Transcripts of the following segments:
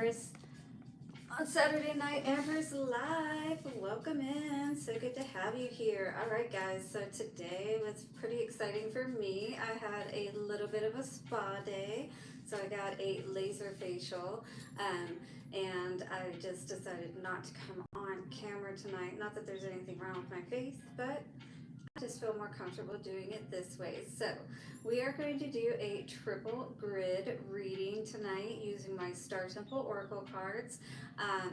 Empress on Saturday night. Empress live. Welcome in. So good to have you here. All right, guys. So today was pretty exciting for me. I had a little bit of a spa day. So I got a laser facial, and I just decided not to come on camera tonight. Not that there's anything wrong with my face, but I just feel more comfortable doing it this way. So we are going to do a triple grid reading tonight using my Star Temple Oracle cards.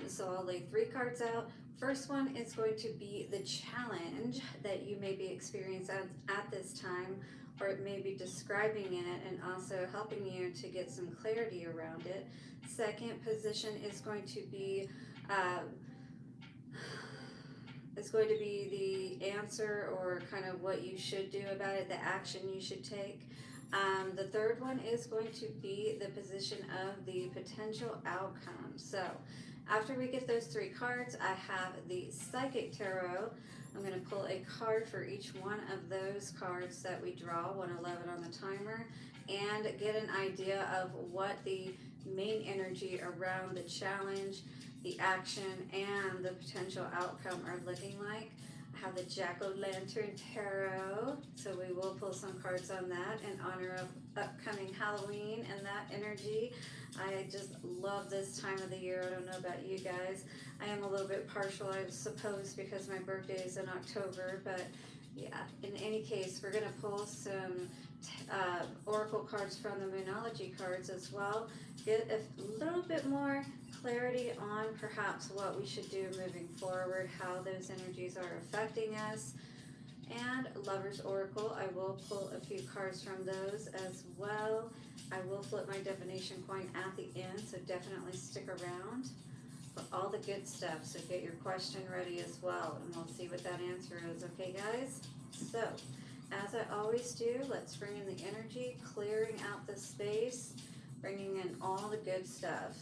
So I'll lay 3 cards out. First one is going to be the challenge that you may be experiencing at this time, or it may be describing it and also helping you to get some clarity around it. Second position is going to be the answer, or kind of what you should do about it, the action you should take. The third one is going to be the position of the potential outcome. So after we get those 3 cards, I have the Psychic Tarot. I'm going to pull a card for each one of those cards that we draw, 111 on the timer, and get an idea of what the main energy around the challenge, the action, and the potential outcome are looking like. I have the Jack-o'-lantern Tarot, so we will pull some cards on that in honor of upcoming Halloween and that energy. I just love this time of the year. I don't know about you guys. I am a little bit partial, I suppose, because my birthday is in October, but yeah, in any case, we're going to pull some oracle cards from the Moonology cards as well. Get a little bit more clarity on perhaps what we should do moving forward, how those energies are affecting us. And Lover's Oracle, I will pull a few cards from those as well. I will flip my divination coin at the end, so definitely stick around for all the good stuff. So get your question ready as well, and we'll see what that answer is. Okay, guys? So, as I always do, let's bring in the energy, clearing out the space, bringing in all the good stuff.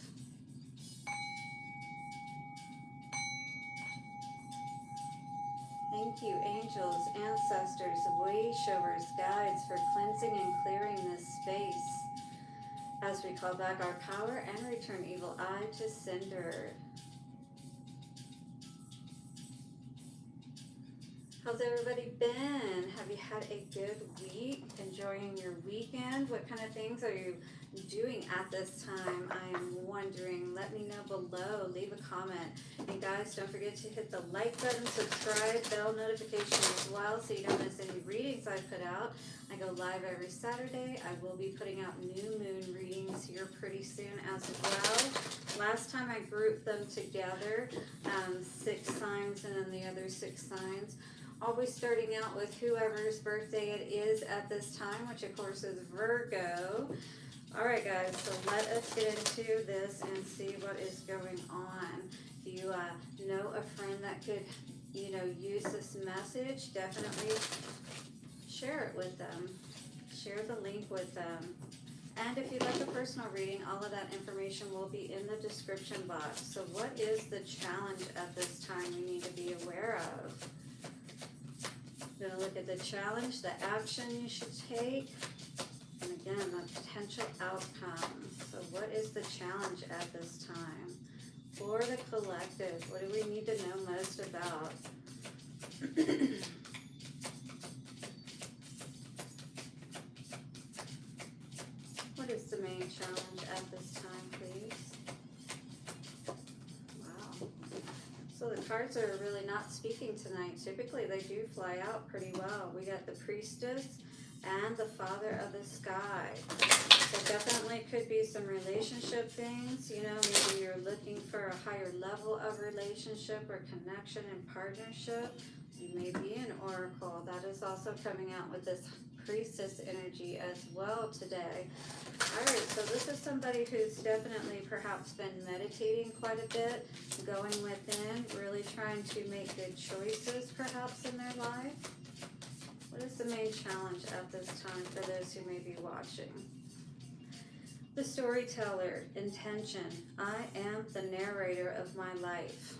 Thank you, angels, ancestors, way showers, guides, for cleansing and clearing this space as we call back our power and return evil eye to sender. How's everybody been? Have you had a good week? Enjoying your weekend? What kind of things are you doing at this time? I'm wondering. Let me know below. Leave a comment. And guys, don't forget to hit the like button, subscribe, bell notification as well, so you don't miss any readings I put out. I go live every Saturday. I will be putting out new moon readings here pretty soon as well. Last time I grouped them together, 6 signs and then the other 6 signs. Always starting out with whoever's birthday it is at this time, which of course is Virgo. Alright guys, so let us get into this and see what is going on. Do you know a friend that could, use this message? Definitely share it with them. Share the link with them. And if you'd like a personal reading, all of that information will be in the description box. So what is the challenge at this time we need to be aware of? We're going to look at the challenge, the action you should take, and again, the potential outcome. So what is the challenge at this time? For the collective, what do we need to know most about? What is the main challenge at this time, please? So the cards are really not speaking tonight. Typically they do fly out pretty well. We got the Priestess and the Father of the Sky. So definitely could be some relationship things. Maybe you're looking for a higher level of relationship or connection and partnership. You may be an oracle. That is also coming out with this Priestess energy as well today. Alright, so this is somebody who's definitely perhaps been meditating quite a bit, going within, really trying to make good choices perhaps in their life. What is the main challenge at this time for those who may be watching? The storyteller, intention. I am the narrator of my life.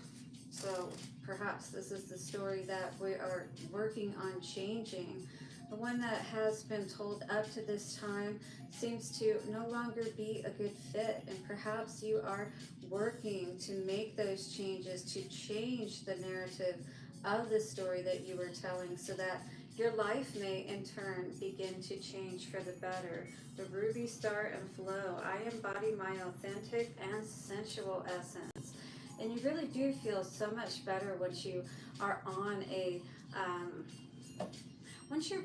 So perhaps this is the story that we are working on changing. The one that has been told up to this time seems to no longer be a good fit, and perhaps you are working to make those changes to change the narrative of the story that you were telling so that your life may in turn begin to change for the better. The ruby star and flow. I embody my authentic and sensual essence. And you really do feel so much better once you are on a once you're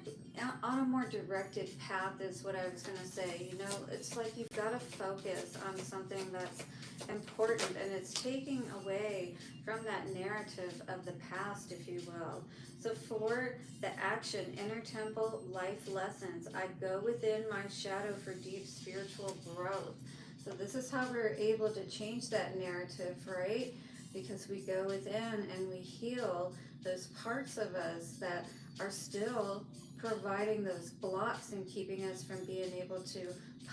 on a more directed path, is what I was going to say. You know, it's like you've got to focus on something that's important, and it's taking away from that narrative of the past, if you will. So for the action, inner temple life lessons, I go within my shadow for deep spiritual growth. So this is how we're able to change that narrative, right? Because we go within and we heal those parts of us that are still providing those blocks and keeping us from being able to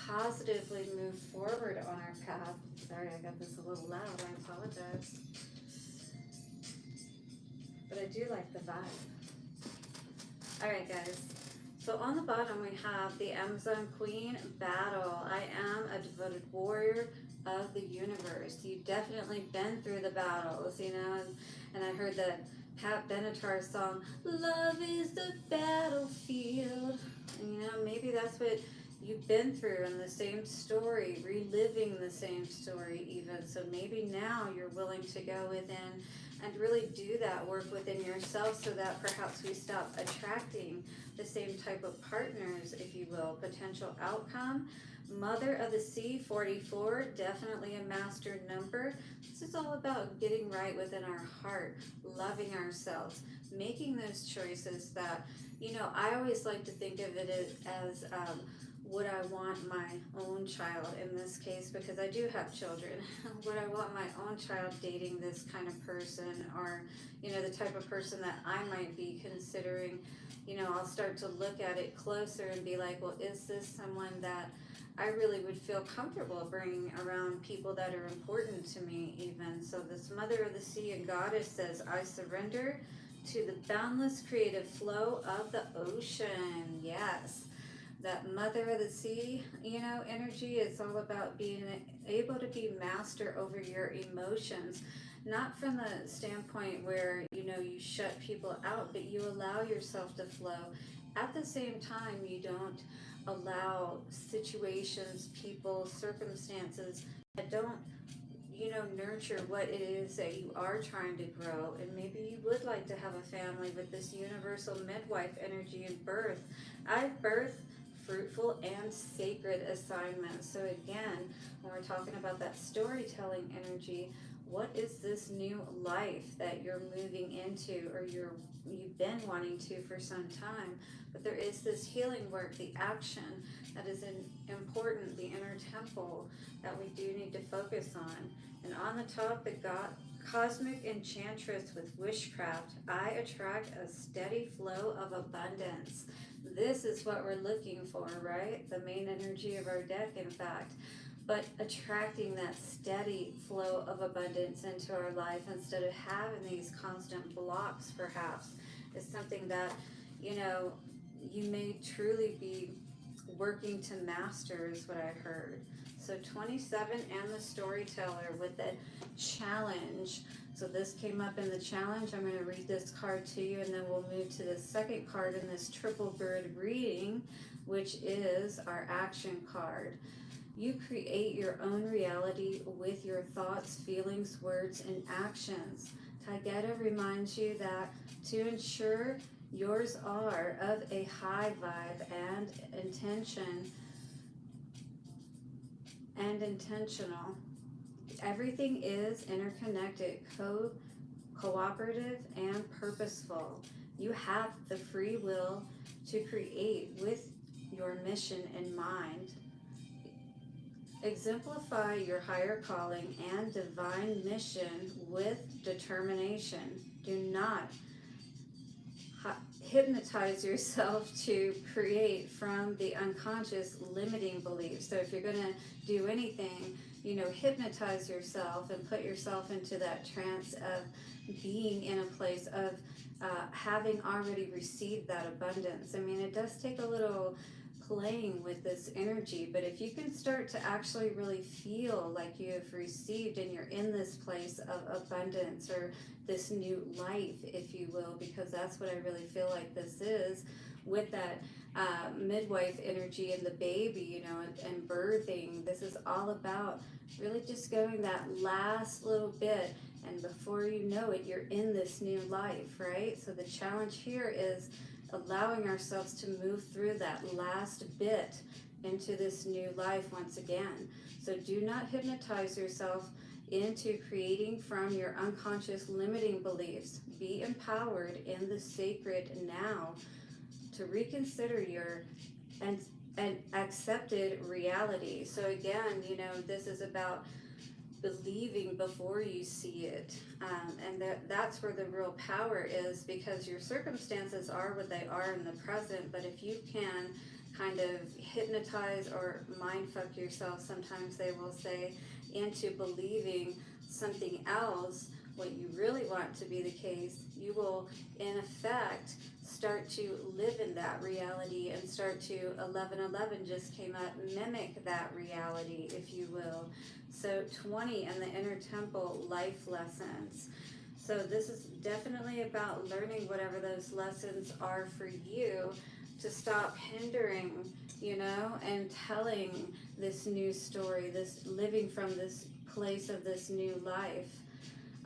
positively move forward on our path. Sorry, I got this a little loud. I apologize. But I do like the vibe. Alright, guys. So on the bottom we have the Amazon Queen battle. I am a devoted warrior of the universe. You've definitely been through the battles, you know, and I heard that Pat Benatar's song, Love is the Battlefield. And, you know, maybe that's what you've been through in the same story, reliving the same story even. So maybe now you're willing to go within and really do that work within yourself so that perhaps we stop attracting the same type of partners, if you will. Potential outcome. Mother of the Sea, 44, definitely a master number. This is all about getting right within our heart, loving ourselves, making those choices that, you know, I always like to think of it as would I want my own child in this case, because I do have children. Would I want my own child dating this kind of person, or, you know, the type of person that I might be considering? You know, I'll start to look at it closer and be like, well, is this someone that I really would feel comfortable bringing around people that are important to me even? So this Mother of the Sea and Goddess says, I surrender to the boundless creative flow of the ocean. Yes. That Mother of the Sea, you know, energy is all about being able to be master over your emotions. Not from the standpoint where, you know, you shut people out, but you allow yourself to flow. At the same time, you don't allow situations, people, circumstances that don't, you know, nurture what it is that you are trying to grow. And maybe you would like to have a family with this universal midwife energy and birth. I've birthed fruitful and sacred assignments. So again, when we're talking about that storytelling energy, what is this new life that you're moving into, or you've been wanting to for some time? But there is this healing work, the action that is important, the inner temple that we do need to focus on. And on the top, the cosmic enchantress with witchcraft. I attract a steady flow of abundance. This is what we're looking for, right? The main energy of our deck, in fact. But attracting that steady flow of abundance into our life instead of having these constant blocks, perhaps, is something that, you know, you may truly be working to master, is what I heard. So 27 and the storyteller with the challenge. So this came up in the challenge. I'm going to read this card to you, and then we'll move to the second card in this triple bird reading, which is our action card. You create your own reality with your thoughts, feelings, words, and actions. Taygeta reminds you that to ensure yours are of a high vibe and intentional. Everything is interconnected, cooperative, and purposeful. You have the free will to create with your mission in mind. Exemplify your higher calling and divine mission with determination. Do not hypnotize yourself to create from the unconscious limiting beliefs. So if you're going to do anything, you know, hypnotize yourself and put yourself into that trance of being in a place of having already received that abundance. I mean, it does take a little playing with this energy, but if you can start to actually really feel like you have received and you're in this place of abundance or this new life, if you will, because that's what I really feel like this is with that midwife energy and the baby, you know, and birthing. This is all about really just going that last little bit, and before you know it, you're in this new life, right? So the challenge here is allowing ourselves to move through that last bit into this new life once again. So do not hypnotize yourself into creating from your unconscious limiting beliefs. Be empowered in the sacred now to reconsider your and accepted reality. So again, you know, this is about believing before you see it, and that's where the real power is, because your circumstances are what they are in the present, but if you can kind of hypnotize or mind fuck yourself, sometimes they will say, into believing something else, what you really want to be the case, you will in effect start to live in that reality and start to 1111 just came up, mimic that reality, if you will. So 20 and the inner temple, life lessons. So this is definitely about learning whatever those lessons are for you, to stop hindering, you know, and telling this new story, this living from this place of this new life.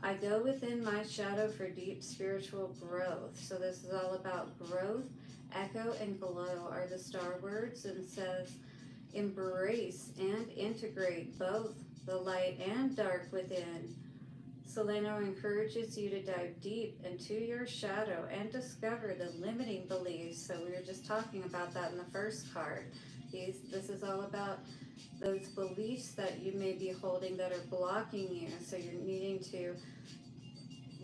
I go within my shadow for deep spiritual growth. So this is all about growth. Echo and glow are the star words, and says embrace and integrate both the light and dark within. Soleno encourages you to dive deep into your shadow and discover the limiting beliefs. So we were just talking about that in the first card. This is all about those beliefs that you may be holding that are blocking you. So you're needing to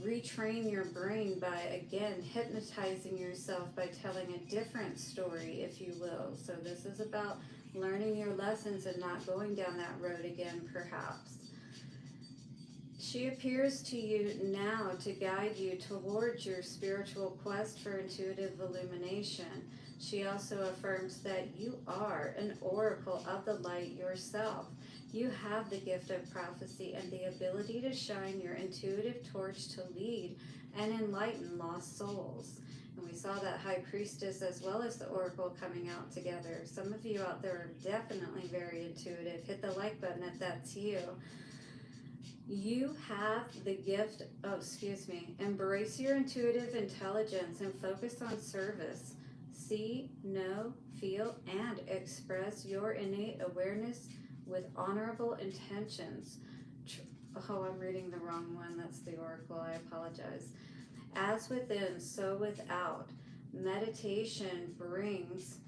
retrain your brain by, again, hypnotizing yourself by telling a different story, if you will. So this is about learning your lessons and not going down that road again, perhaps. She appears to you now to guide you towards your spiritual quest for intuitive illumination. She also affirms that you are an oracle of the light yourself. You have the gift of prophecy and the ability to shine your intuitive torch to lead and enlighten lost souls. And we saw that High Priestess as well as the Oracle coming out together. Some of you out there are definitely very intuitive. Hit the like button if that's you. You have the gift, embrace your intuitive intelligence and focus on service. See, know, feel, and express your innate awareness with honorable intentions. Oh, I'm reading the wrong one. That's the Oracle. I apologize. As within, so without. Meditation brings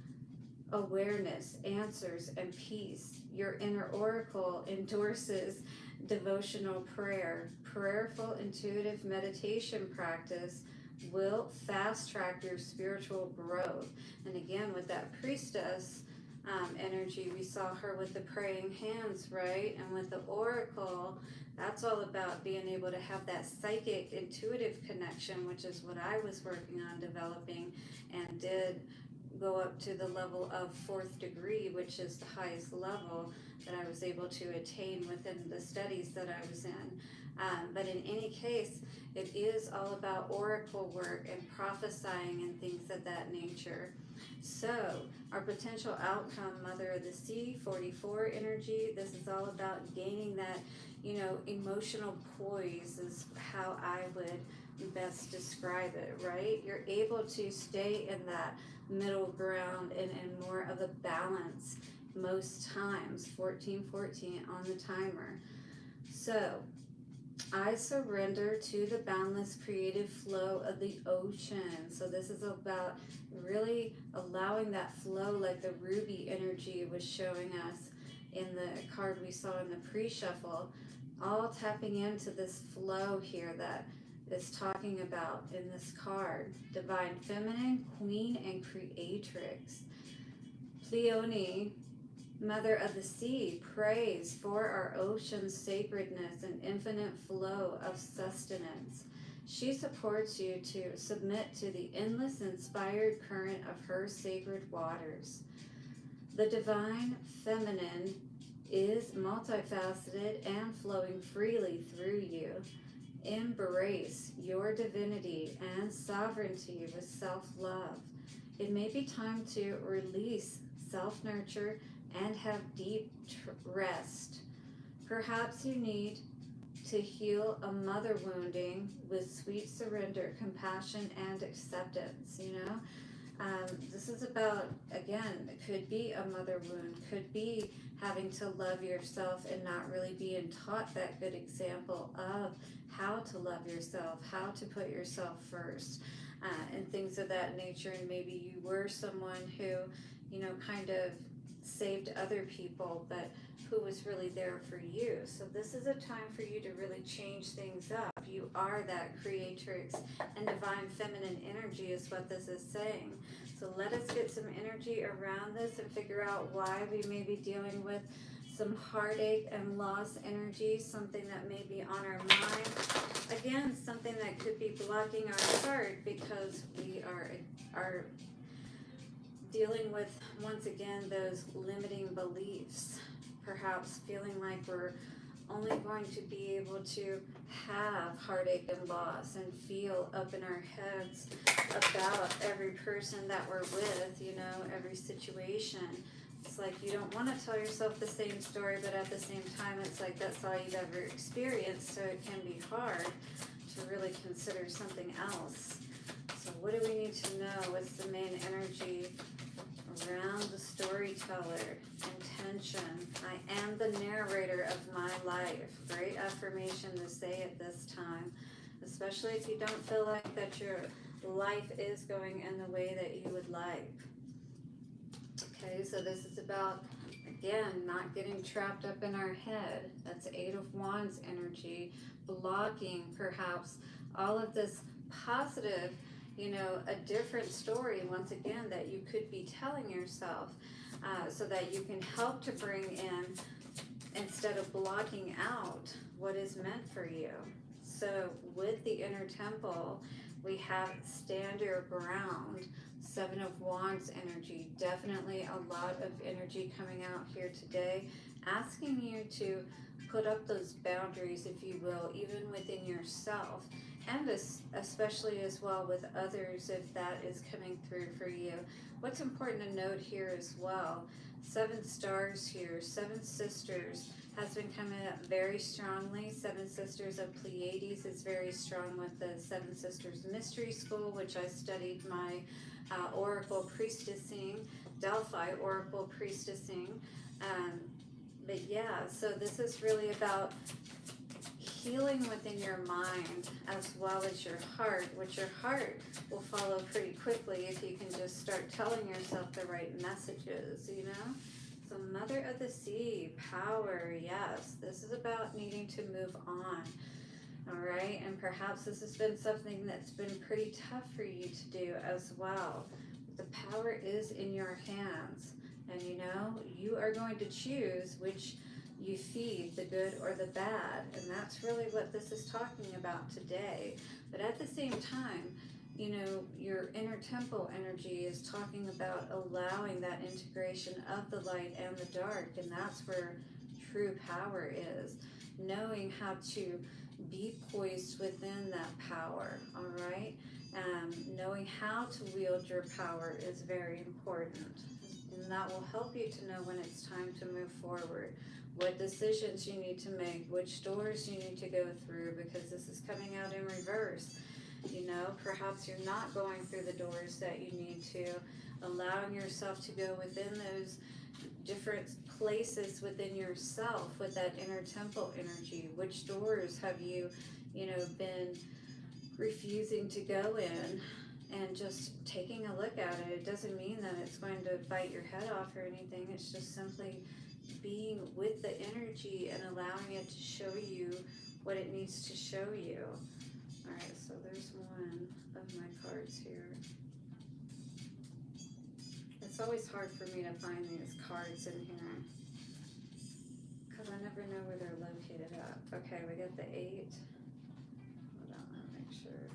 awareness, answers, and peace. Your inner oracle endorses devotional prayer. Prayerful intuitive meditation practice will fast track your spiritual growth. And again, with that priestess energy, we saw her with the praying hands, right? And with the oracle, that's all about being able to have that psychic intuitive connection, which is what I was working on developing, and did go up to the level of 4th degree, which is the highest level that I was able to attain within the studies that I was in. But in any case, it is all about oracle work and prophesying and things of that nature. So our potential outcome, Mother of the Sea, 44 energy, this is all about gaining that, you know, emotional poise is how I would best describe it, right? You're able to stay in that middle ground and more of a balance most times. 1414 on the timer. So I surrender to the boundless creative flow of the ocean. So this is about really allowing that flow, like the ruby energy was showing us in the card we saw in the pre-shuffle, all tapping into this flow here that is talking about in this card. Divine Feminine, Queen, and Creatrix. Pleione Mother of the Sea, praise for our ocean's sacredness and infinite flow of sustenance. She supports you to submit to the endless inspired current of her sacred waters. The divine feminine is multifaceted and flowing freely through you. Embrace your divinity and sovereignty with self-love. It may be time to release self-nurture and have deep rest. Perhaps you need to heal a mother wounding with sweet surrender, compassion, and acceptance, this is about, again, it could be a mother wound, could be having to love yourself and not really being taught that good example of how to love yourself, how to put yourself first, and things of that nature. And maybe you were someone who, kind of saved other people, but who was really there for you. So this is a time for you to really change things up. You are that creatrix and divine feminine energy is what this is saying. So let us get some energy around this and figure out why we may be dealing with some heartache and loss energy, something that may be on our mind. Again, something that could be blocking our heart because we are dealing with, once again, those limiting beliefs. Perhaps feeling like we're only going to be able to have heartache and loss and feel up in our heads about every person that we're with, every situation. It's like you don't want to tell yourself the same story, but at the same time, it's like that's all you've ever experienced, so it can be hard to really consider something else. So what do we need to know? What's the main energy around the storyteller? Intention. I am the narrator of my life. Great affirmation to say at this time, especially if you don't feel like that your life is going in the way that you would like. Okay, so this is about, again, not getting trapped up in our head. That's Eight of Wands energy, blocking perhaps all of this positive, a different story, once again, that you could be telling yourself, so that you can help to bring in, instead of blocking out, what is meant for you. So with the inner temple, we have stand your ground. Seven of Wands energy, definitely a lot of energy coming out here today, asking you to put up those boundaries, if you will, even within yourself, and especially as well with others, if that is coming through for you. What's important to note here as well, 7 stars here, 7 sisters has been coming up very strongly. 7 Sisters of Pleiades is very strong with the 7 Sisters Mystery School, which I studied my Oracle Priestessing, Delphi Oracle Priestessing. But yeah, so this is really about healing within your mind as well as your heart, which your heart will follow pretty quickly if you can just start telling yourself the right messages, So Mother of the Sea, power, yes, this is about needing to move on, all right? And perhaps this has been something that's been pretty tough for you to do as well. The power is in your hands, and you are going to choose which you feed, the good or the bad, and that's really what this is talking about today. But at the same time, your inner temple energy is talking about allowing that integration of the light and the dark, and that's where true power is. Knowing how to be poised within that power, all right? Knowing how to wield your power is very important, and that will help you to know when it's time to move forward, what decisions you need to make, which doors you need to go through, because this is coming out in reverse. Perhaps you're not going through the doors that you need to, allowing yourself to go within those different places within yourself with that inner temple energy. Which doors have you, been refusing to go in, and just taking a look at it. It doesn't mean that it's going to bite your head off or anything. It's just simply being with the energy and allowing it to show you what it needs to show you. All right, so there's one of my cards here. The It's always hard for me to find these cards in here because I never know where they're located at. Okay, we got the 8. Hold on, let me make sure.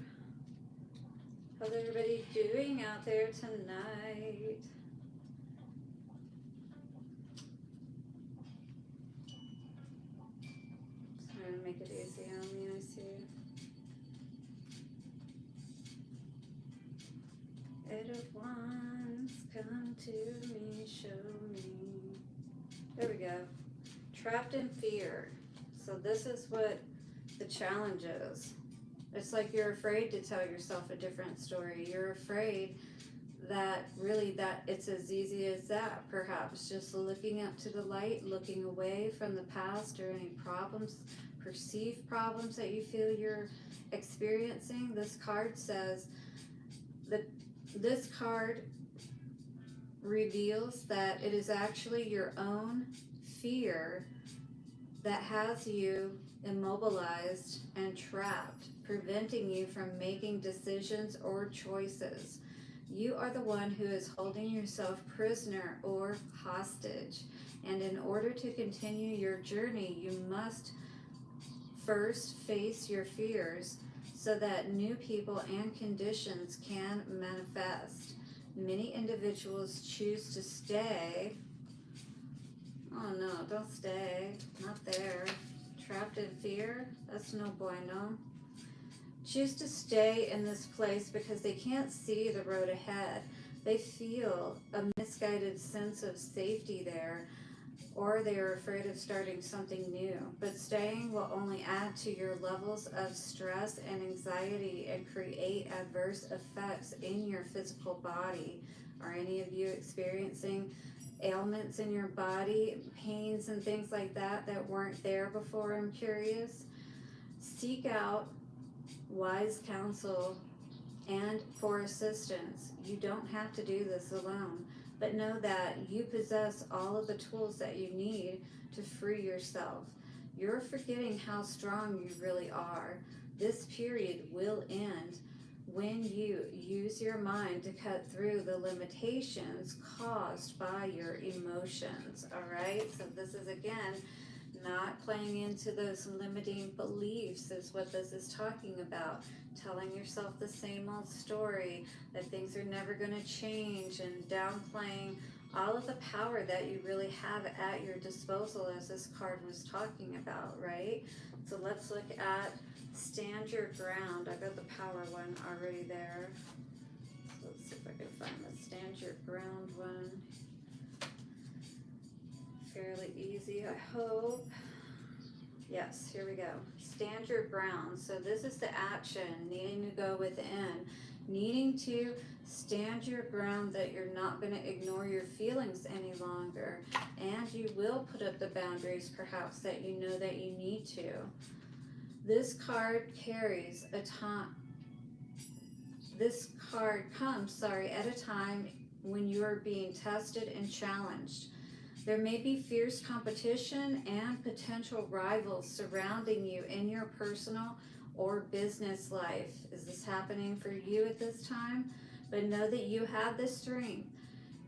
How's everybody doing out there tonight? Trying to make it easy on me, I see. 8 of Wands, come to me, show me. There we go. Trapped in fear. So this is what the challenge is. It's like you're afraid to tell yourself a different story. You're afraid that really that it's as easy as that, perhaps. Just looking up to the light, looking away from the past or any problems, perceived problems that you feel you're experiencing. This card says that this card reveals that it is actually your own fear that has you immobilized and trapped, preventing you from making decisions or choices. You are the one who is holding yourself prisoner or hostage. And in order to continue your journey, you must first face your fears so that new people and conditions can manifest. Many individuals choose to stay. Oh no, don't stay. Not there. Trapped in fear? That's no bueno. Choose to stay in this place because they can't see the road ahead. They feel a misguided sense of safety there, or they are afraid of starting something new. But staying will only add to your levels of stress and anxiety and create adverse effects in your physical body. Are any of you experiencing ailments in your body, pains and things like that that weren't there before? I'm curious. Seek out wise counsel and for assistance. You don't have to do this alone, but know that you possess all of the tools that you need to free yourself. You're forgetting how strong you really are. This period will end when you use your mind to cut through the limitations caused by your emotions. All right, so this is again not playing into those limiting beliefs is what this is talking about. Telling yourself the same old story that things are never going to change, and downplaying all of the power that you really have at your disposal, as this card was talking about, right? So let's look at stand your ground. I got the power one already there. So let's see if I can find the stand your ground one. Fairly easy, I hope. Yes, here we go. Stand your ground. So this is the action, needing to go within, needing to stand your ground that you're not going to ignore your feelings any longer, and you will put up the boundaries perhaps that you know that you need to. This card carries a time. This card comes, at a time when you are being tested and challenged. There may be fierce competition and potential rivals surrounding you in your personal or business life. Is this happening for you at this time? But know that you have the strength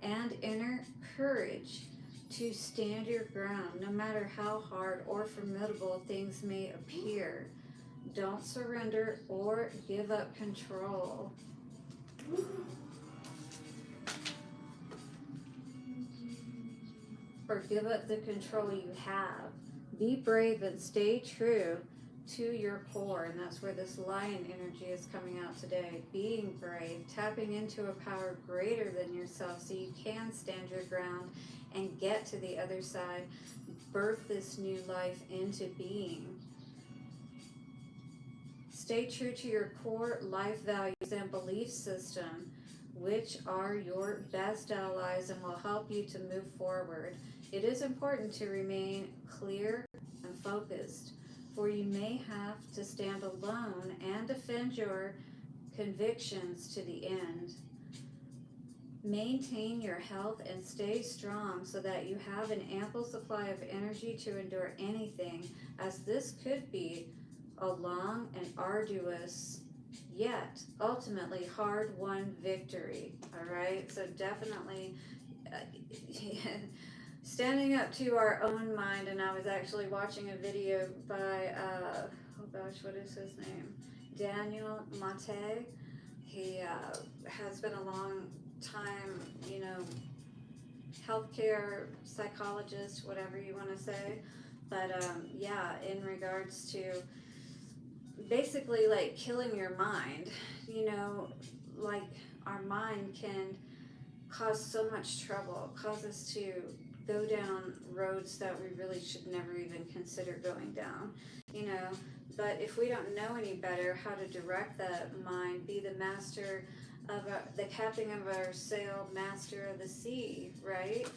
and inner courage to stand your ground, no matter how hard or formidable things may appear. Don't surrender or give up control. Or give up the control you have. Be brave and stay true to your core, and that's where this lion energy is coming out today. Being brave, tapping into a power greater than yourself so you can stand your ground and get to the other side, birth this new life into being. Stay true to your core life values and belief system, which are your best allies and will help you to move forward. It is important to remain clear and focused, for you may have to stand alone and defend your convictions to the end. Maintain your health and stay strong so that you have an ample supply of energy to endure anything, as this could be a long and arduous, yet ultimately hard-won victory. All right, so definitely standing up to our own mind. And I was actually watching a video by, oh gosh, what is his name? Daniel Mate. He has been a long time, healthcare psychologist, whatever you want to say. But yeah, in regards to basically like killing your mind, like our mind can cause so much trouble, cause us to go down roads that we really should never even consider going down, but if we don't know any better how to direct that mind, be the master of the captain of our sail, master of the sea, right?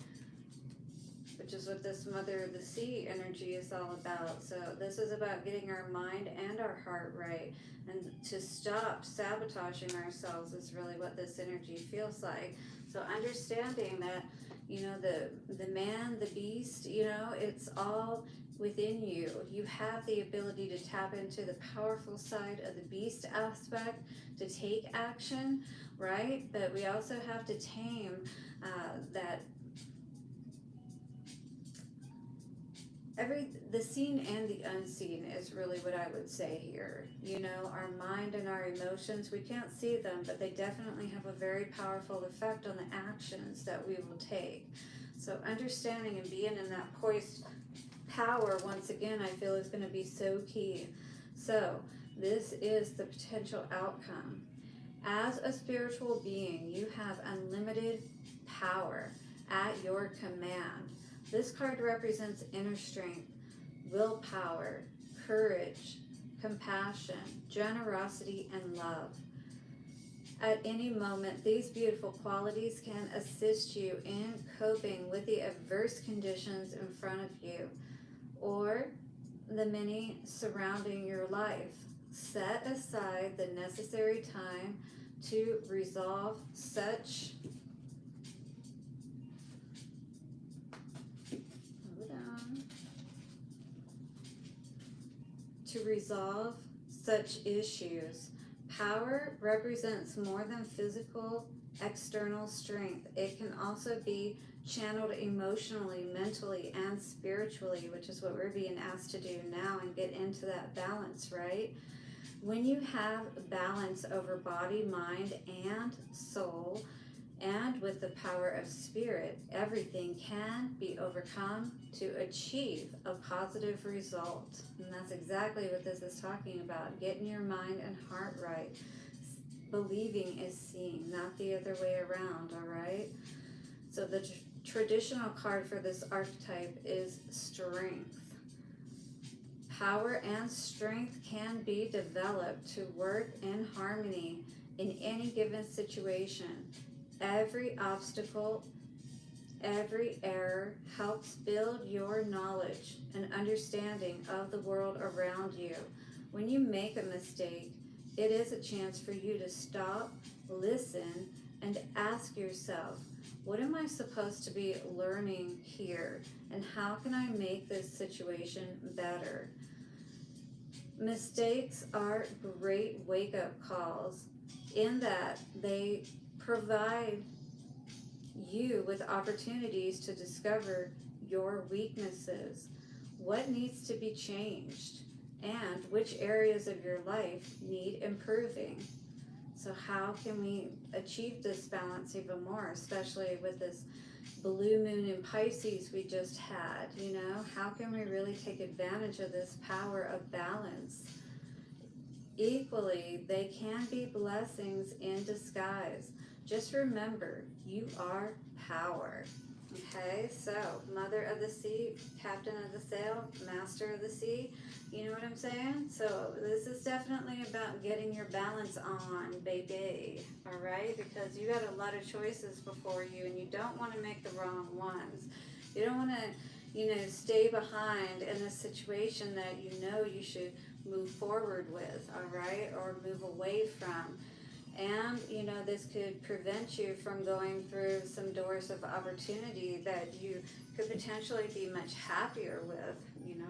Which is what this mother of the sea energy is all about. So this is about getting our mind and our heart right, and to stop sabotaging ourselves is really what this energy feels like. So understanding that, the man, the beast, it's all within you. You have the ability to tap into the powerful side of the beast aspect to take action, right? But we also have to tame that the seen and the unseen is really what I would say here. Our mind and our emotions, we can't see them, but they definitely have a very powerful effect on the actions that we will take. So understanding and being in that poised power, once again, I feel is going to be so key. So this is the potential outcome. As a spiritual being, you have unlimited power at your command. This card represents inner strength, willpower, courage, compassion, generosity, and love. At any moment, these beautiful qualities can assist you in coping with the adverse conditions in front of you or the many surrounding your life. Set aside the necessary time to resolve such issues. Power represents more than physical external strength. It can also be channeled emotionally, mentally, and spiritually, which is what we're being asked to do now and get into that balance, right? When you have balance over body, mind, and soul, and with the power of spirit, everything can be overcome to achieve a positive result. And that's exactly what this is talking about, getting your mind and heart right. Believing is seeing, not the other way around, all right? So the traditional card for this archetype is strength. Power and strength can be developed to work in harmony in any given situation. Every obstacle, every error helps build your knowledge and understanding of the world around you. When you make a mistake, it is a chance for you to stop, listen, and ask yourself, what am I supposed to be learning here? And how can I make this situation better? Mistakes are great wake-up calls in that they provide you with opportunities to discover your weaknesses, what needs to be changed, and which areas of your life need improving. So how can we achieve this balance even more, especially with this blue moon in Pisces we just had, How can we really take advantage of this power of balance? Equally, they can be blessings in disguise. Just remember, you are power. Okay, so mother of the sea, captain of the sail, master of the sea. You know what I'm saying? So this is definitely about getting your balance on, baby. All right, because you got a lot of choices before you, and you don't want to make the wrong ones. You don't want to, stay behind in a situation that you should move forward with. All right, or move away from. And, this could prevent you from going through some doors of opportunity that you could potentially be much happier with,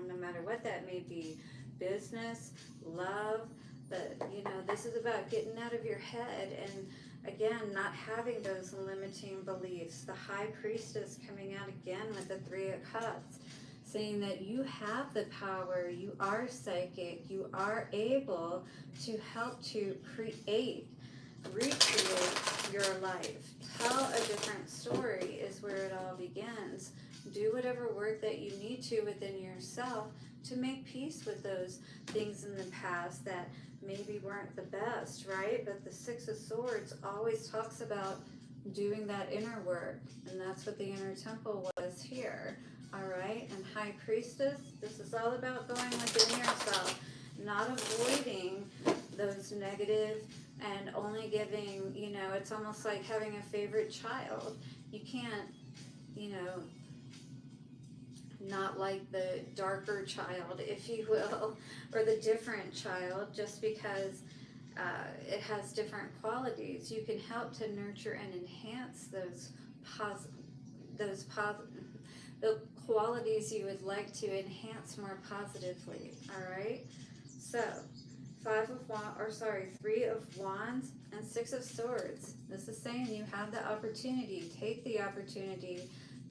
no matter what that may be. Business, love, but, this is about getting out of your head and again, not having those limiting beliefs. The High Priestess coming out again with the Three of Cups, saying that you have the power, you are psychic, you are able to help to create, recreate your life. Tell a different story is where it all begins. Do whatever work that you need to within yourself to make peace with those things in the past that maybe weren't the best, right? But the Six of Swords always talks about doing that inner work, and that's what the inner temple was here. All right, and High Priestess, this is all about going within yourself, not avoiding those negative and only giving, you know, it's almost like having a favorite child. You can't, you know, not like the darker child, if you will, or the different child, just because it has different qualities. You can help to nurture and enhance the qualities you would like to enhance more positively. All right. So, Three of Wands and Six of Swords. This is saying you have the opportunity. Take the opportunity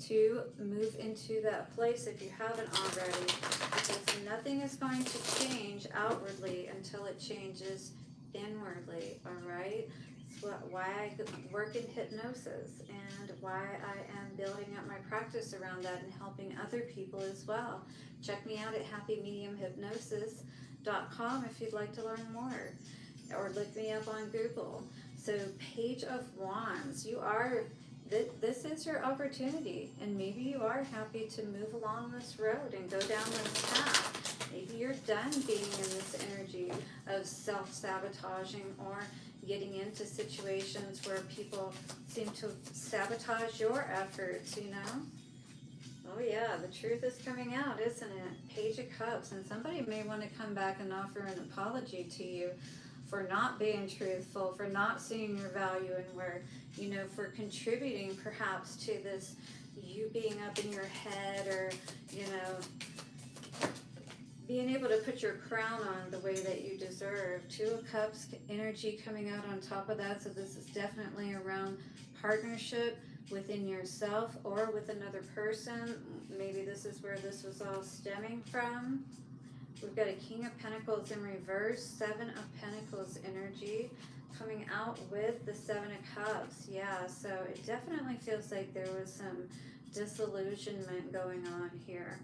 to move into that place if you haven't already, because nothing is going to change outwardly until it changes inwardly. All right. Why I work in hypnosis and why I am building up my practice around that and helping other people as well. Check me out at happymediumhypnosis.com if you'd like to learn more, or look me up on Google. So Page of Wands, this is your opportunity, and maybe you are happy to move along this road and go down this path. Maybe you're done being in this energy of self-sabotaging or getting into situations where people seem to sabotage your efforts, you know? Oh yeah, the truth is coming out, isn't it? Page of Cups, and somebody may want to come back and offer an apology to you for not being truthful, for not seeing your value and where, you know, for contributing perhaps to this, you being up in your head, or, you know, being able to put your crown on the way that you deserve. Two of Cups energy coming out on top of that. So this is definitely around partnership within yourself or with another person. Maybe this is where this was all stemming from. We've got a King of Pentacles in reverse, Seven of Pentacles energy coming out with the Seven of Cups. Yeah, so it definitely feels like there was some disillusionment going on here.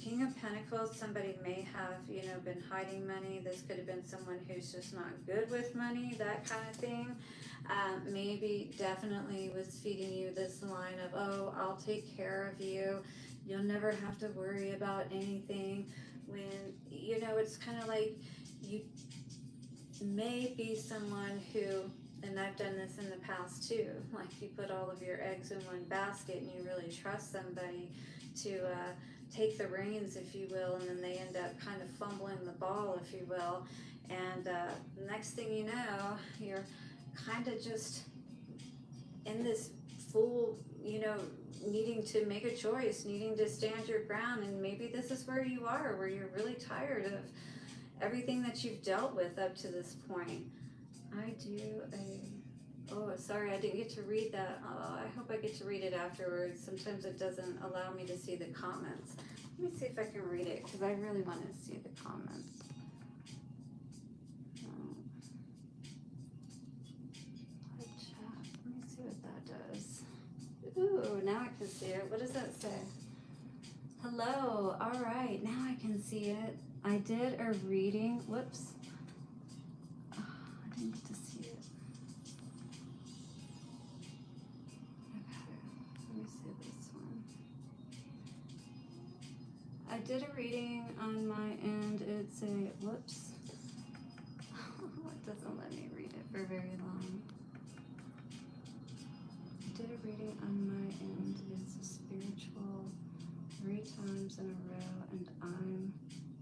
King of Pentacles, somebody may have, you know, been hiding money. This could have been someone who's just not good with money, that kind of thing. Maybe definitely was feeding you this line of, oh, I'll take care of you. You'll never have to worry about anything. When, you know, it's kind of like you may be someone who, and I've done this in the past too, like you put all of your eggs in one basket and you really trust somebody to take the reins, if you will, and then they end up kind of fumbling the ball, if you will, and next thing you know, you're kind of just in this full, you know, needing to make a choice, needing to stand your ground, and maybe this is where you are, where you're really tired of everything that you've dealt with up to this point. Oh, sorry, I didn't get to read that. I hope I get to read it afterwards. Sometimes it doesn't allow me to see the comments. Let me see if I can read it, because I really want to see the comments. Let me see what that does. Ooh, now I can see it. What does that say? Hello. All right, now I can see it. I did a reading. Whoops. Oh, I didn't get to see it. Okay, let me see this one. I did a reading on my end. It's a, whoops. It doesn't let me read it for very long. I did a reading on my end. It's a spiritual 3 times in a row, and I'm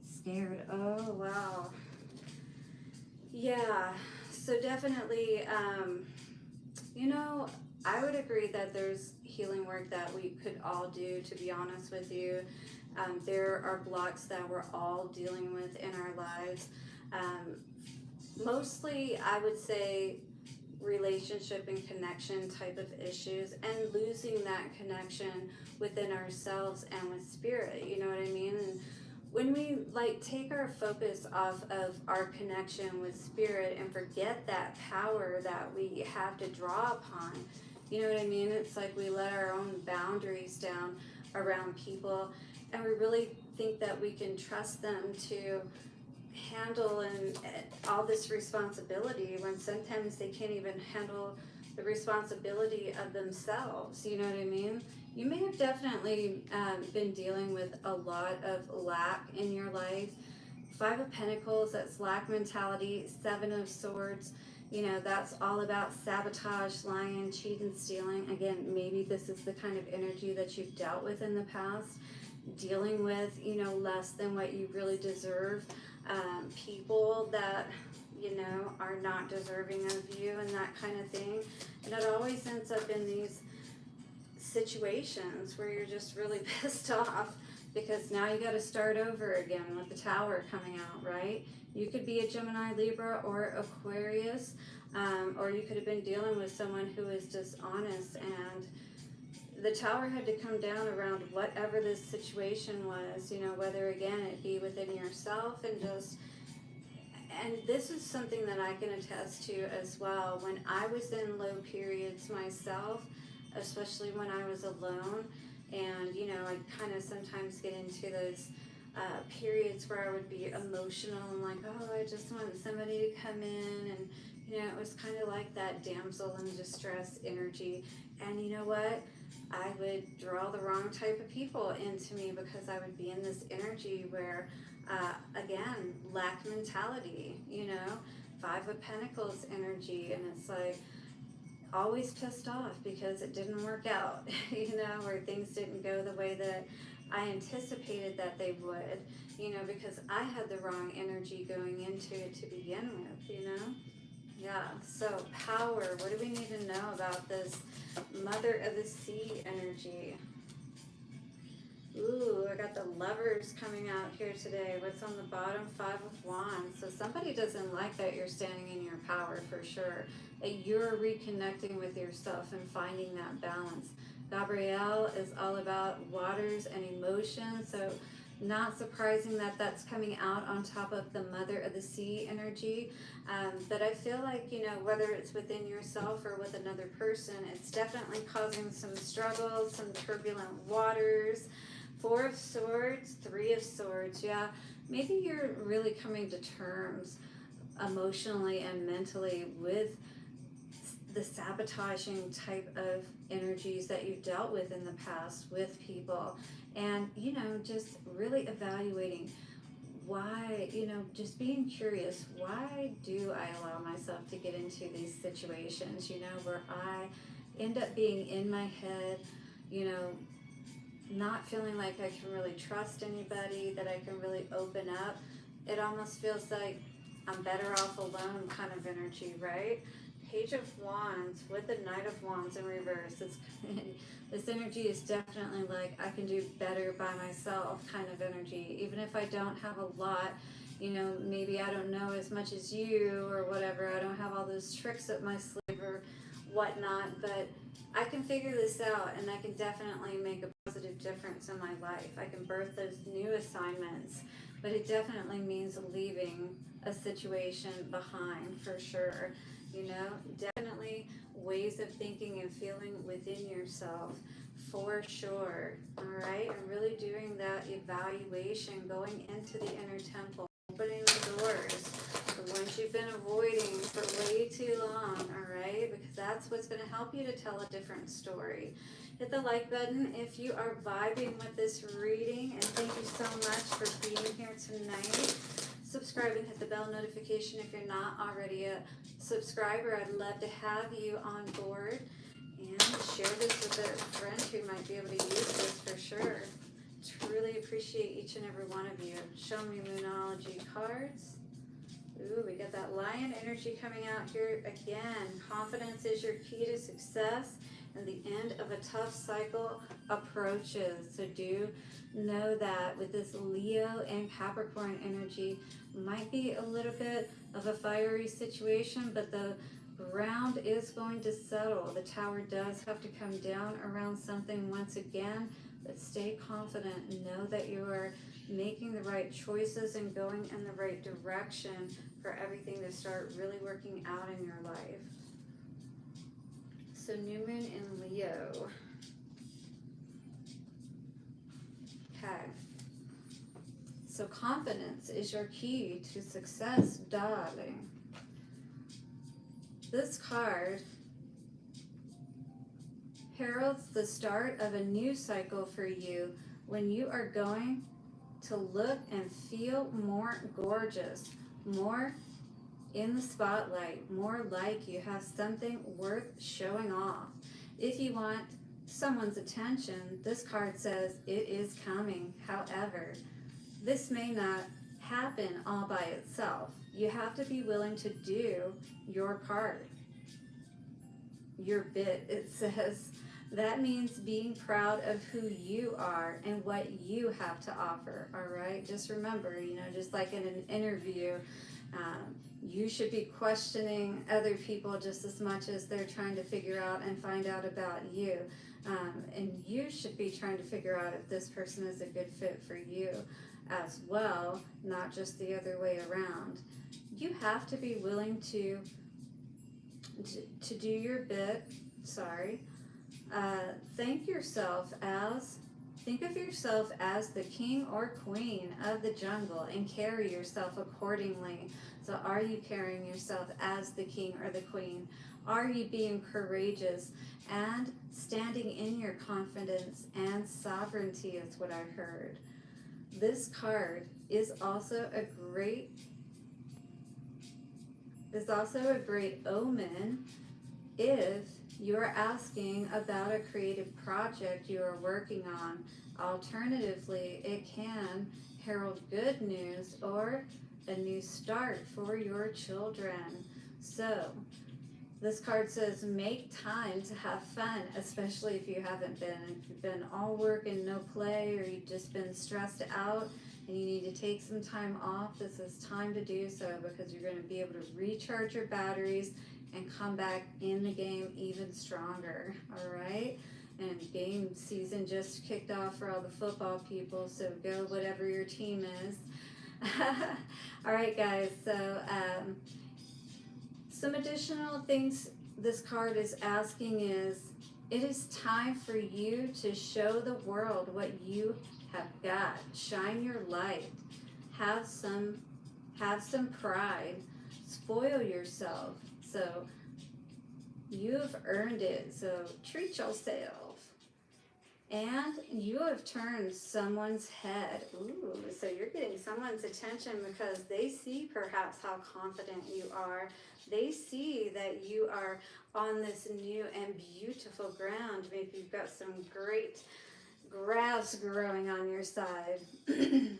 scared. Oh, wow. Yeah, so definitely, you know, I would agree that there's healing work that we could all do, to be honest with you. There are blocks that we're all dealing with in our lives. Mostly, I would say, relationship and connection type of issues, and losing that connection within ourselves and with spirit, you know what I mean? And when we like take our focus off of our connection with spirit and forget that power that we have to draw upon, you know what I mean? It's like we let our own boundaries down around people, and we really think that we can trust them to handle and all this responsibility, when sometimes they can't even handle the responsibility of themselves, you know what I mean? You may have definitely been dealing with a lot of lack in your life. Five of Pentacles, that's lack mentality. Seven of Swords, you know, that's all about sabotage, lying, cheating, stealing. Again, maybe this is the kind of energy that you've dealt with in the past, dealing with, you know, less than what you really deserve, people that, you know, are not deserving of you and that kind of thing. And it always ends up in these situations where you're just really pissed off because now you got to start over again with the Tower coming out, right? You could be a Gemini, Libra, or Aquarius, or you could have been dealing with someone who is dishonest, and the Tower had to come down around whatever this situation was, you know, whether again it be within yourself and just, and this is something that I can attest to as well. When I was in low periods myself, especially when I was alone, and you know, I'd kind of sometimes get into those periods where I would be emotional and like, oh, I just want somebody to come in, and you know, it was kind of like that damsel in distress energy. And you know what? I would draw the wrong type of people into me because I would be in this energy where, again, lack mentality, you know, Five of Pentacles energy, and it's like always pissed off because it didn't work out, you know, or things didn't go the way that I anticipated that they would, you know, because I had the wrong energy going into it to begin with, you know. Yeah, so power, what do we need to know about this Mother of the Sea energy? Ooh, I got the Lovers coming out here today. What's on the bottom? Five of Wands. So somebody doesn't like that you're standing in your power for sure. That you're reconnecting with yourself and finding that balance. Gabrielle is all about waters and emotions. So not surprising that that's coming out on top of the Mother of the Sea energy. But I feel like, you know, whether it's within yourself or with another person, it's definitely causing some struggles, some turbulent waters. Four of Swords, Three of Swords, yeah. Maybe you're really coming to terms emotionally and mentally with the sabotaging type of energies that you've dealt with in the past with people. And, you know, just really evaluating why, you know, just being curious, why do I allow myself to get into these situations, you know, where I end up being in my head, you know, not feeling like I can really trust anybody, that I can really open up. It almost feels like I'm better off alone kind of energy, right? Page of Wands with the Knight of Wands in reverse. This energy is definitely like I can do better by myself kind of energy. Even if I don't have a lot, you know, maybe I don't know as much as you or whatever. I don't have all those tricks up my sleeve or whatnot, but I can figure this out, and I can definitely make a positive difference in my life. I can birth those new assignments, but it definitely means leaving a situation behind for sure. You know, definitely ways of thinking and feeling within yourself for sure. All right, and really doing that evaluation, going into the inner temple, opening the doors, the ones you've been avoiding for way too long, all right? Because that's what's going to help you to tell a different story. Hit the like button if you are vibing with this reading, and thank you so much for being here tonight. Subscribe and hit the bell notification if you're not already a subscriber. I'd love to have you on board, and share this with a friend who might be able to use this for sure. Truly appreciate each and every one of you. Show me Moonology cards. Ooh, we got that Lion energy coming out here again. Confidence is your key to success, and the end of a tough cycle approaches. So do know that with this Leo and Capricorn energy, might be a little bit of a fiery situation, but the ground is going to settle. The tower does have to come down around something once again, but stay confident and know that you are making the right choices and going in the right direction for everything to start really working out in your life. So new moon in Leo. Okay. So confidence is your key to success, darling. This card heralds the start of a new cycle for you when you are going to look and feel more gorgeous, more in the spotlight, more like you have something worth showing off. If you want someone's attention, this card says it is coming. However, this may not happen all by itself. You have to be willing to do your part, your bit. It says that means being proud of who you are and what you have to offer, all right? Just remember, just like in an interview, you should be questioning other people just as much as they're trying to figure out and find out about you. And you should be trying to figure out if this person is a good fit for you as well, not just the other way around. You have to be willing to do your bit. Think of yourself as the king or queen of the jungle and carry yourself accordingly. So are you carrying yourself as the king or the queen? Are you being courageous and standing in your confidence and sovereignty is what I heard. This card is also a great omen if you're asking about a creative project you are working on. Alternatively, it can herald good news or a new start for your children. So, this card says make time to have fun, especially if you haven't been. If you've been all work and no play, or you've just been stressed out and you need to take some time off, this is time to do so because you're going to be able to recharge your batteries and come back in the game even stronger, all right? And game season just kicked off for all the football people, so go whatever your team is. All right, guys, so some additional things this card is asking is, it is time for you to show the world what you have got. Shine your light. Have some pride. Spoil yourself. So you've earned it. So treat yourself. And you have turned someone's head. Ooh, so you're getting someone's attention because they see perhaps how confident you are. They see that you are on this new and beautiful ground. Maybe you've got some great grass growing on your side.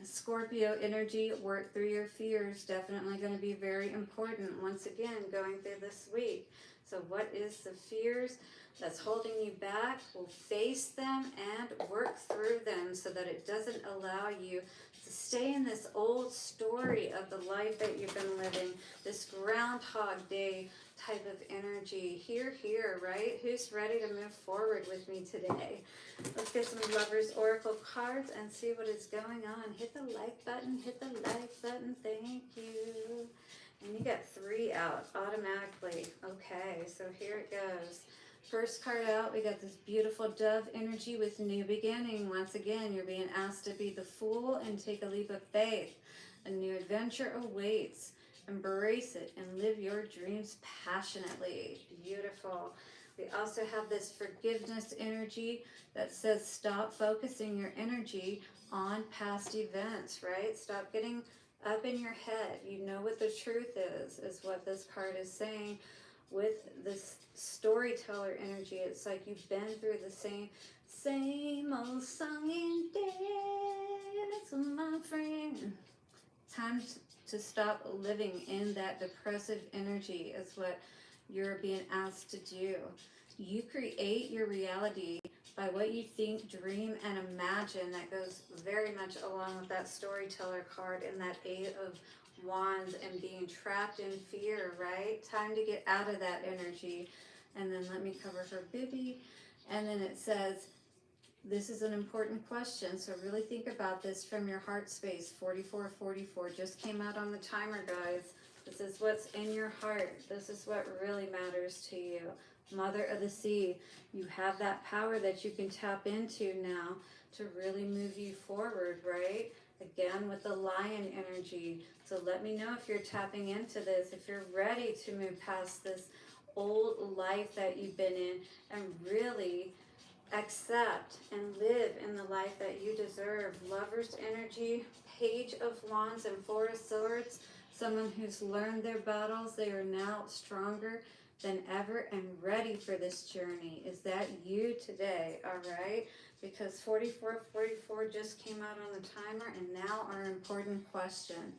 Scorpio energy, work through your fears. Definitely going to be very important once again going through this week. So what is the fears that's holding you back? We'll face them and work through them so that it doesn't allow you to stay in this old story of the life that you've been living, this Groundhog Day type of energy. Here, right? Who's ready to move forward with me today? Let's get some Lovers Oracle cards and see what is going on. Hit the like button, thank you. And you got 3 out automatically. Okay, so here it goes. First card out, we got this beautiful dove energy with new beginning. Once again, you're being asked to be the fool and take a leap of faith. A new adventure awaits. Embrace it and live your dreams passionately. Beautiful. We also have this forgiveness energy that says stop focusing your energy on past events, right? Stop getting up in your head. You know what the truth is what this card is saying. With this storyteller energy, it's like you've been through the same old song and dance, my friend. Time to stop living in that depressive energy is what you're being asked to do. You create your reality by what you think, dream, and imagine. That goes very much along with that storyteller card and that 8 of Wands and being trapped in fear, right? Time to get out of that energy. And then let me cover her bibby. And then it says, this is an important question, so really think about this from your heart space. 4444 just came out on the timer, guys. This is what's in your heart. This is what really matters to you. Mother of the Sea, you have that power that you can tap into now to really move you forward, right? Again, with the lion energy. So let me know if you're tapping into this, if you're ready to move past this old life that you've been in and really accept and live in the life that you deserve. Lover's energy, Page of Wands and Four of Swords. Someone who's learned their battles. They are now stronger than ever and ready for this journey. Is that you today? All right. Because 4444 just came out on the timer, and now our important question.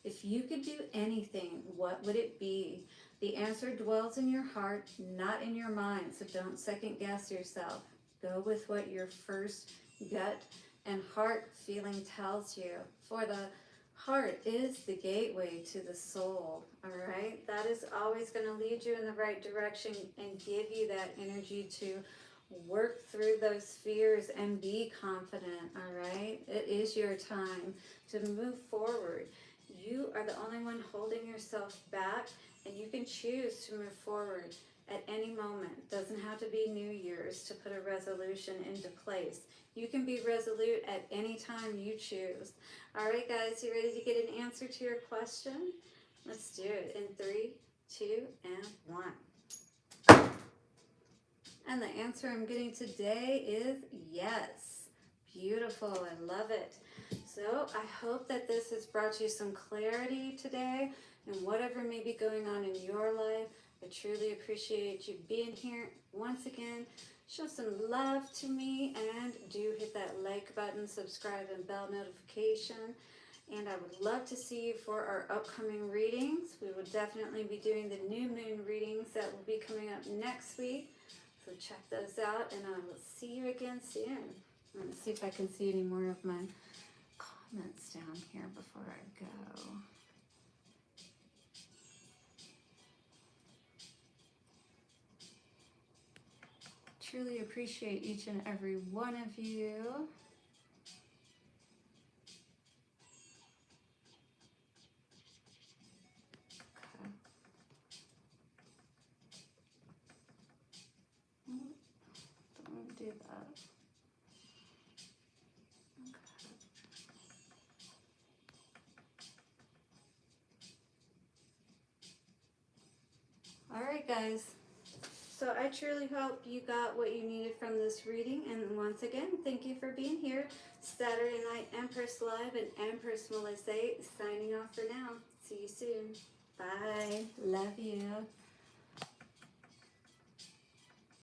If you could do anything, what would it be? The answer dwells in your heart, not in your mind. So don't second guess yourself. Go with what your first gut and heart feeling tells you. For the heart is the gateway to the soul, all right? That is always going to lead you in the right direction and give you that energy to work through those fears and be confident, all right? It is your time to move forward. You are the only one holding yourself back, and you can choose to move forward at any moment. Doesn't have to be New Year's to put a resolution into place. You can be resolute at any time you choose. All right, guys, you ready to get an answer to your question? Let's do it in 3, 2, and 1. And the answer I'm getting today is yes. Beautiful. I love it. So I hope that this has brought you some clarity today and whatever may be going on in your life. I truly appreciate you being here. Once again, show some love to me and do hit that like button, subscribe, and bell notification. And I would love to see you for our upcoming readings. We will definitely be doing the new moon readings that will be coming up next week. So check those out, and I will see you again soon. I'm going to see if I can see any more of my comments down here before I go. Truly appreciate each and every one of you. Okay. Don't want to do that. Okay. All right, guys. So I truly hope you got what you needed from this reading. And once again, thank you for being here. Saturday Night Empress Live and Empress Melissae signing off for now. See you soon. Bye. Love you.